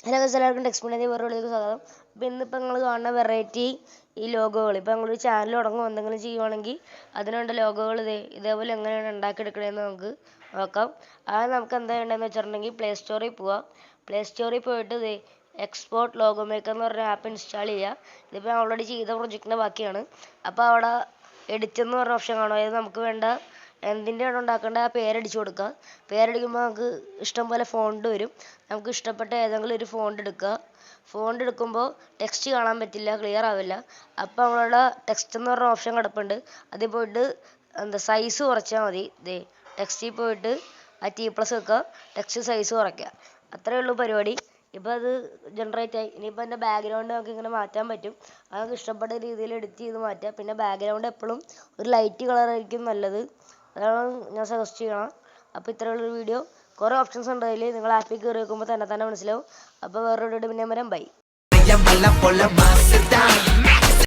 Hello guys, എല്ലാവർക്കും text വേറെ ഉള്ളിലേക്ക് സ്വാഗതം. അപ്പോൾ ഇന്നിപ്പോൾ നിങ്ങൾ കാണുന്ന വെറൈറ്റി ഈ ലോഗോകൾ. ഇപ്പോൾ നമ്മളൊരു ചാനൽ തുടങ്ങും എന്തെങ്കിലും ചെയ്യുവാണെങ്കിൽ അതിനുണ്ട് ലോഗോകൾ. ഇതേപോലെ എങ്ങനെയാണ് ഉണ്ടാക്കിയെടുക്കണമെന്ന് നമുക്ക് നോക്കാം. ആദ്യം നമുക്ക് എന്താ വേണ്ടതെന്ന് വെച്ചിട്ടുണ്ടെങ്കിൽ പ്ലേ സ്റ്റോറിൽ പോവാം. പ്ലേ സ്റ്റോറിൽ പോയിട്ട് എക്സ്പോർട്ട് ലോഗോ മേക്കർ എന്ന് പറഞ്ഞ ആപ്പ് ഇൻസ്റ്റാൾ ചെയ്യുക. ഇതിപ്പോൾ ഞാൻ ഓൾറെഡി ചെയ്ത പ്രൊജക്റ്റിൻ്റെ ബാക്കിയാണ്. അപ്പോൾ അവിടെ എഡിറ്റ് എന്ന് പറഞ്ഞ ഓപ്ഷൻ കാണും. അതായത് നമുക്ക് വേണ്ട എന്തിൻ്റെയാണ് ഉണ്ടാക്കേണ്ടത് ആ പേരടിച്ചു കൊടുക്കുക. പേരടിക്കുമ്പോൾ നമുക്ക് ഇഷ്ടം പോലെ ഫോണ്ട് വരും. നമുക്ക് ഇഷ്ടപ്പെട്ട ഏതെങ്കിലും ഒരു ഫോണ്ട് എടുക്കുക. ഫോണ്ട് എടുക്കുമ്പോൾ ടെക്സ്റ്റ് കാണാൻ പറ്റില്ല, ക്ലിയർ ആവില്ല. അപ്പോൾ നമ്മളുടെ ടെക്സ്റ്റ് എന്ന് പറഞ്ഞ ഓപ്ഷൻ കിടപ്പുണ്ട്. അതിൽ പോയിട്ട് സൈസ് കുറച്ചാൽ മതി. ടെക്സ്റ്റിൽ പോയിട്ട് ആ T+ വെക്കുക, ടെക്സ്റ്റ് സൈസ് കുറയ്ക്കുക. അത്രയേ ഉള്ളൂ പരിപാടി. ഇപ്പോൾ അത് ജനറേറ്റ് ആയി. ഇനിയിപ്പോൾ എൻ്റെ ബാക്ക്ഗ്രൗണ്ട് നമുക്ക് ഇങ്ങനെ മാറ്റാൻ പറ്റും. അത് നമുക്ക് ഇഷ്ടപ്പെട്ട രീതിയിൽ എഡിറ്റ് ചെയ്ത് മാറ്റാം. പിന്നെ ബാക്ക്ഗ്രൗണ്ട് എപ്പോഴും ഒരു ലൈറ്റ് കളറായിരിക്കും നല്ലത്. അതാണ് ഞാൻ സജസ്റ്റ് ചെയ്യണം. അപ്പോൾ ഇത്രയുള്ളൊരു വീഡിയോ. കുറേ ഓപ്ഷൻസ് ഉണ്ട് അതിൽ. നിങ്ങൾ ആപ്പിൽ കയറി വെക്കുമ്പോൾ തന്നെ മനസ്സിലാവും. അപ്പോൾ വേറൊരു വീഡിയോ പിന്നെ വരാം. ബൈ.